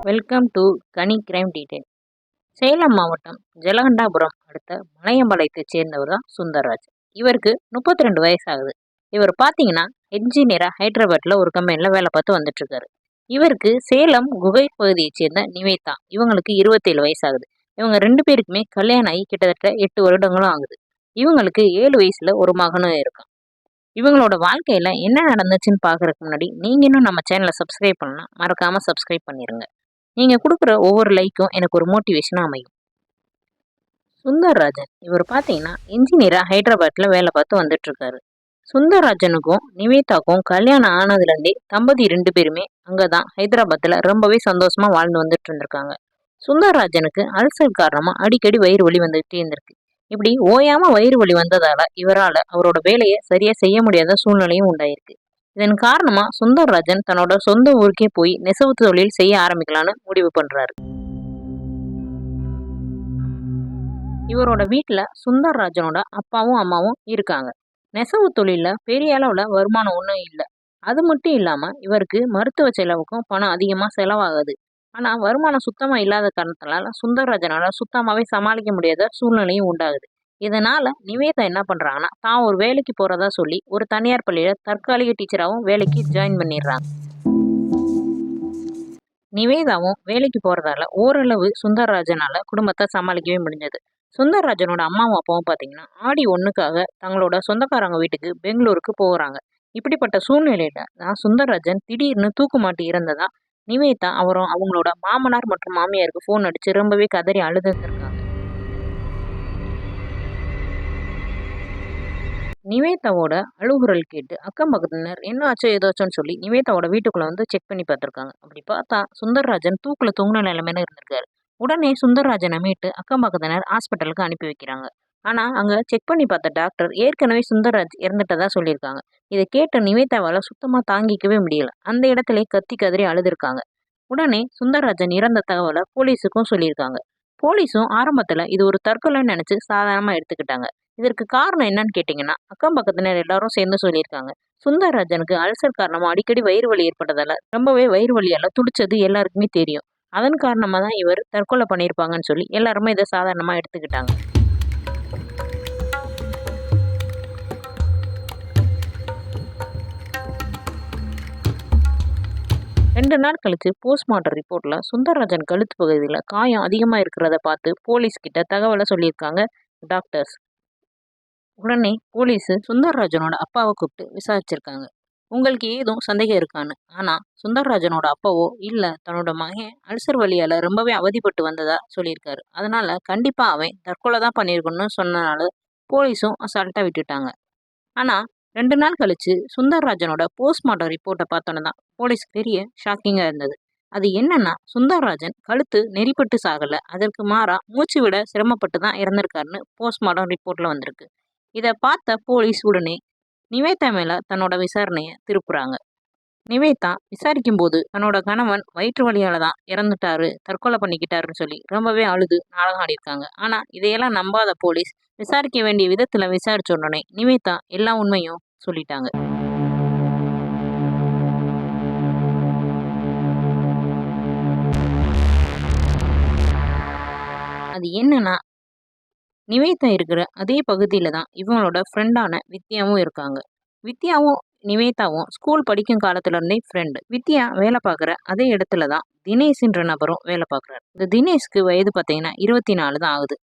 Welcome to Ghani crime detail. Salem மாவட்டம் ஜலகண்டாபுரம் அடுத்த மலையம்பாளையத்தைச் சேர்ந்தவர் தான் சுந்தர்ராஜ். இவருக்கு 32 வயசு ஆகுது. இவர் பார்த்தீங்கன்னா என்ஜினியரா ஹைதராபாத்ல ஒரு கம்பெனியில் வேலை பார்த்து வந்துட்டு இருக்காரு. இவருக்கு சேலம் குகை பகுதியைச் சேர்ந்த நிவேதா, இவங்களுக்கு 27 வயசு ஆகுது. இவங்க 2 பேருக்குமே கல்யாணம் ஆகி கிட்டத்தட்ட 8 வருடங்களும் ஆகுது. இவங்களுக்கு 7 வயசுல ஒரு மகனும் இருக்கான். இவங்களோட வாழ்க்கையில என்ன நடந்துச்சுன்னு பார்க்கறதுக்கு முன்னாடி நீங்க இன்னும் நம்ம சேனலை சப்ஸ்கிரைப் பண்ணலாம், மறக்காம சப்ஸ்கிரைப் பண்ணிருங்க. நீங்க கொடுக்குற ஒவ்வொரு லைக்கும் எனக்கு ஒரு மோட்டிவேஷனா அமையும். சுந்தர்ராஜன் இவர் பார்த்தீங்கன்னா இன்ஜினியரா ஹைதராபாத்ல வேலை பார்த்து வந்துட்டு இருக்காரு. சுந்தர்ராஜனுக்கும் நிவேதாக்கும் கல்யாணம் ஆனதுலேருந்தே தம்பதி 2 பேருமே அங்கதான் ஹைதராபாத்ல ரொம்பவே சந்தோஷமா வாழ்ந்து வந்துட்டு இருந்திருக்காங்க. சுந்தர்ராஜனுக்கு அல்சர் காரணமா அடிக்கடி வயிறு வலி வந்துகிட்டே இருந்திருக்கு. இப்படி ஓயாம வயிறு வலி வந்ததால இவரால அவரோட வேலையை சரியா செய்ய முடியாத சூழ்நிலையும் உண்டாயிருக்கு. இதன் காரணமா சுந்தர்ராஜன் தன்னோட சொந்த ஊருக்கே போய் நெசவு தொழில் செய்ய ஆரம்பிக்கலான்னு முடிவு பண்றாரு. இவரோட வீட்டுல சுந்தர்ராஜனோட அப்பாவும் அம்மாவும் இருக்காங்க. நெசவு தொழில பெரிய அளவுல வருமானம் ஒன்றும் இல்லை. அது மட்டும் இல்லாம இவருக்கு மருத்துவ செலவுக்கும் பணம் அதிகமா செலவாகுது. ஆனா வருமானம் சுத்தமா இல்லாத காரணத்தினால சுந்தர்ராஜனால சுத்தமாவே சமாளிக்க முடியாத சூழ்நிலையும் உண்டாகுது. இதனால நிவேதா என்ன பண்றாங்கன்னா தான் ஒரு வேலைக்கு போறதா சொல்லி ஒரு தனியார் பள்ளியில தற்காலிக டீச்சராகவும் வேலைக்கு ஜாயின் பண்ணிடுறாங்க. நிவேதாவும் வேலைக்கு போறதால ஓரளவு சுந்தர்ராஜனால குடும்பத்தை சமாளிக்கவே முடிஞ்சது. சுந்தர்ராஜனோட அம்மாவும் அப்பாவும் பார்த்தீங்கன்னா ஆடி 1க்காக தங்களோட சொந்தக்காரங்க வீட்டுக்கு பெங்களூருக்கு போகிறாங்க. இப்படிப்பட்ட சூழ்நிலையில தான் சுந்தர்ராஜன் திடீர்னு தூக்குமாட்டி இறந்ததா நிவேதா அவரும் அவங்களோட மாமனார் மற்றும் மாமியாருக்கு ஃபோன் அடிச்சு ரொம்பவே கதறி அழுதுருக்காங்க. நிவேதாவோட அழுகுரல் கேட்டு அக்கம் பக்கத்தினர் என்ன ஆச்சோ ஏதாச்சோன்னு சொல்லி நிவேதாவோட வீட்டுக்குள்ள வந்து செக் பண்ணி பார்த்துருக்காங்க. அப்படி பார்த்தா சுந்தர்ராஜன் தூக்குல தொங்குன நிலைமையில இருந்திருக்காரு. உடனே சுந்தர்ராஜனை மீட்டு அக்கம் பக்கத்தினர் ஹாஸ்பிட்டலுக்கு அனுப்பி வைக்கிறாங்க. ஆனா அங்க செக் பண்ணி பார்த்த டாக்டர் ஏற்கனவே சுந்தர்ராஜ் இறந்துட்டதா சொல்லியிருக்காங்க. இதை கேட்ட நிவேதாவால சுத்தமா தாங்கிக்கவே முடியல. அந்த இடத்துல கத்தி கதறி அழுதுருக்காங்க. உடனே சுந்தர்ராஜன் இறந்த தகவலை போலீஸுக்கும் சொல்லியிருக்காங்க. போலீஸும் ஆரம்பத்துல இது ஒரு தற்கொலைன்னு நினைச்சு சாதாரணமா எடுத்துக்கிட்டாங்க. இதற்கு காரணம் என்னன்னு கேட்டீங்கன்னா அக்கம் பக்கத்தினர் எல்லாரும் சேர்ந்து சொல்லியிருக்காங்க. சுந்தர்ராஜனுக்கு அல்சர் காரணமா அடிக்கடி வயிறு வலி ஏற்பட்டதால ரொம்பவே வயிறு வலியால துடிச்சது எல்லாருக்குமே தெரியும். அதன் காரணமா தான் இவர் தற்கொலை பண்ணியிருப்பாங்கன்னு சொல்லி எல்லாருமே இதை சாதாரணமா எடுத்துக்கிட்டாங்க. 2 நாள் கழிச்சு போஸ்ட்மார்ட்டம் ரிப்போர்ட்ல சுந்தர்ராஜன் கழுத்து பகுதியில் காயம் அதிகமா இருக்கிறத பார்த்து போலீஸ் கிட்ட தகவலை சொல்லியிருக்காங்க டாக்டர்ஸ். உடனே போலீஸ் சுந்தர்ராஜனோட அப்பாவை கூப்பிட்டு விசாரிச்சிருக்காங்க. உங்களுக்கு ஏதும் சந்தேகம் இருக்கான்னு. ஆனா சுந்தர்ராஜனோட அப்பாவோ இல்ல தன்னோட மகன் அல்சர் வலியால ரொம்பவே அவதிப்பட்டு வந்ததா சொல்லியிருக்காரு. அதனால கண்டிப்பா அவன் தற்கொலை தான் பண்ணியிருக்கணும்னு சொன்னனால போலீஸும் அசால்ட்டா விட்டுட்டாங்க. ஆனா 2 நாள் கழிச்சு சுந்தர்ராஜனோட போஸ்ட்மார்ட்டம் ரிப்போர்ட்டை பார்த்தோன்னு தான் போலீஸ்க்கு பெரிய ஷாக்கிங்கா இருந்தது. அது என்னன்னா சுந்தர்ராஜன் கழுத்து நெறிப்பட்டு சாகல, அதற்கு மாறா மூச்சு விட சிரமப்பட்டு தான் இறந்திருக்காருன்னு போஸ்ட்மார்ட்டம் ரிப்போர்ட்ல வந்திருக்கு. இதை பார்த்த போலீஸ் உடனே நிவேதா மேல தன்னோட விசாரணையை திருப்புறாங்க. நிவேதா விசாரிக்கும் போது தன்னோட கணவன் வயிற்று வலியால தான் இறந்துட்டாரு, தற்கொலை பண்ணிக்கிட்டாருன்னு சொல்லி ரொம்பவே அழுது நாடகம் ஆடிருக்காங்க. ஆனா இதையெல்லாம் நம்பாத போலீஸ் விசாரிக்க வேண்டிய விதத்துல விசாரிச்ச உடனே நிவேதா எல்லா உண்மையும் சொல்லிட்டாங்க. அது என்னன்னா நிவேதா இருக்கிற அதே பகுதியில தான் இவங்களோட ஃப்ரெண்டான வித்யாவும் இருக்காங்க. வித்யாவும் நிவேதாவும் ஸ்கூல் படிக்கும் காலத்துல இருந்தே ஃப்ரெண்டு. வித்யா வேலை பார்க்குற அதே இடத்துல தான் தினேஷ்ன்ற நபரும் வேலை பார்க்குறாரு. இந்த தினேஷ்க்கு வயது பார்த்தீங்கன்னா 24 தான் ஆகுது.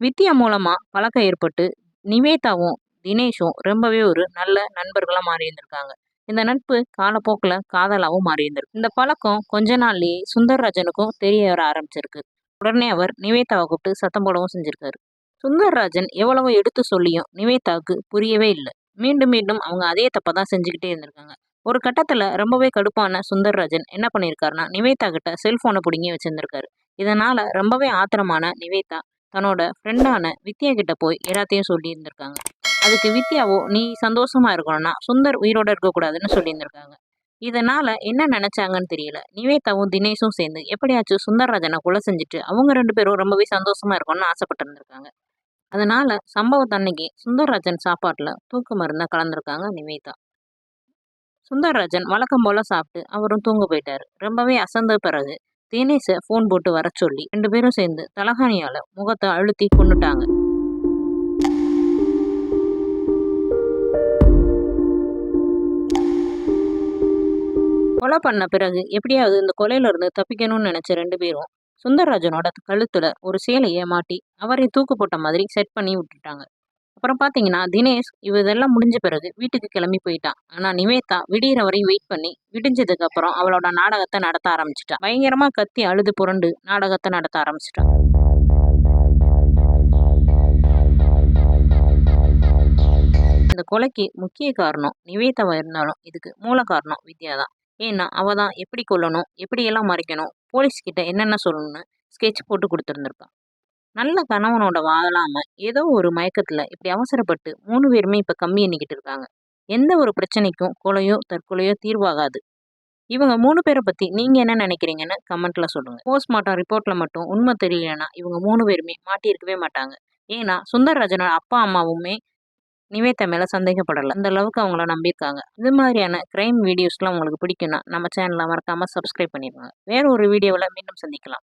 வித்யா மூலமா பழக்கம் ஏற்பட்டு நிவேதாவும் தினேஷும் ரொம்பவே ஒரு நல்ல நண்பர்களா மாறி இருந்திருக்காங்க. இந்த நட்பு காலப்போக்கில் காதலாவும் மாறி இருந்திருக்கு. இந்த பழக்கம் கொஞ்ச நாள்லயே சுந்தர்ராஜனுக்கும் தெரிய வர ஆரம்பிச்சிருக்கு. உடனே அவர் நிவேதாவை கூப்பிட்டு சத்தம் போடவும் செஞ்சிருக்காரு. சுந்தர்ராஜன் எவ்வளவோ எடுத்து சொல்லியும் நிவேதாவுக்கு புரியவே இல்லை. மீண்டும் மீண்டும் அவங்க அதே தப்பை தான் செஞ்சுக்கிட்டே இருந்திருக்காங்க. ஒரு கட்டத்துல ரொம்பவே கடுப்பான சுந்தர்ராஜன் என்ன பண்ணியிருக்காருன்னா நிவேதா கிட்ட செல்போனை பிடுங்கி வச்சிருந்திருக்காரு. இதனால ரொம்பவே ஆத்திரமான நிவேதா தன்னோட ஃப்ரெண்டான வித்யா கிட்ட போய் எல்லாத்தையும் சொல்லி இருந்திருக்காங்க. அதுக்கு வித்யாவோ நீ சந்தோஷமா இருக்கணும்னா சுந்தர் உயிரோட இருக்கக்கூடாதுன்னு சொல்லியிருந்திருக்காங்க. இதனால என்ன நினைச்சாங்கன்னு தெரியல. நிவேதாவும் தினேஷும் சேர்ந்து எப்படியாச்சும் சுந்தர்ராஜனை கொலை செஞ்சுட்டு அவங்க 2 பேரும் ரொம்பவே சந்தோஷமா இருக்கணும்னு ஆசைப்பட்டு இருந்திருக்காங்க. அதனால சம்பவத்தன்னைக்கு சுந்தர்ராஜன் சாப்பாட்டுல தூக்கு மருந்த கலந்திருக்காங்க நிவேதா. சுந்தர்ராஜன் வழக்கம் போல சாப்பிட்டு அவரும் தூங்க போயிட்டாரு. ரொம்பவே அசந்த பிறகு தினேஷை ஃபோன் போட்டு வர சொல்லி 2 பேரும் சேர்ந்து தலகாணியால முகத்தை அழுத்தி கொன்னுட்டாங்க. கொலை பண்ண பிறகு எப்படியாவது இந்த கொலையில இருந்து தப்பிக்கணும்னு நினைச்ச 2 பேரும் சுந்தரராஜனோட கழுத்துல ஒரு சேலையை மாட்டி அவரை தூக்கு போட்ட மாதிரி செட் பண்ணி விட்டுட்டாங்க. அப்புறம் பாத்தீங்கன்னா தினேஷ் இதெல்லாம் முடிஞ்ச பிறகு வீட்டுக்கு கிளம்பி போயிட்டான். ஆனா நிவேதா விடியற வரையும் வெயிட் பண்ணி விடிஞ்சதுக்கு அப்புறம் அவளோட நாடகத்தை நடத்த ஆரம்பிச்சிட்டா. பயங்கரமா கத்தி அழுது புரண்டு நாடகத்தை நடத்த ஆரம்பிச்சிட்டா. இந்த கொலைக்கு முக்கிய காரணம் நிவேதாவா இருந்தாலும் இதுக்கு மூல காரணம் வித்யா தான். ஏன்னா அவ தான் எப்படி கொல்லணும், எப்படி எல்லாம் மறைக்கணும், போலீஸ் கிட்ட என்னென்ன சொல்லணும்னு ஸ்கெட்ச் போட்டு கொடுத்துருந்துருக்கா. நல்ல கணவனோட வாழாம ஏதோ ஒரு மயக்கத்துல இப்படி அவசரப்பட்டு 3 பேருமே இப்ப கம்மி எண்ணிக்கிட்டு இருக்காங்க. எந்த ஒரு பிரச்சனைக்கும் கொலையோ தற்கொலையோ தீர்வாகாது. இவங்க 3 பேரை பத்தி நீங்க என்ன நினைக்கிறீங்கன்னு கமெண்ட்ல சொல்லுங்க. போஸ்ட்மார்ட்டம் ரிப்போர்ட்ல மட்டும் உண்மை தெரியலனா இவங்க 3 பேருமே மாட்டியிருக்கவே மாட்டாங்க. ஏன்னா சுந்தரராஜனோட அப்பா அம்மாவுமே நிவேதா மேல சந்தேகப்படல. அந்த அளவுக்கு அவங்கள நம்பியிருக்காங்க. இது மாதிரியான கிரைம் வீடியோஸ்லாம் உங்களுக்கு பிடிக்கும்னா நம்ம சேனலை மறக்காம சப்ஸ்கிரைப் பண்ணிடுங்க. வேற ஒரு வீடியோவில் மீண்டும் சந்திக்கலாம்.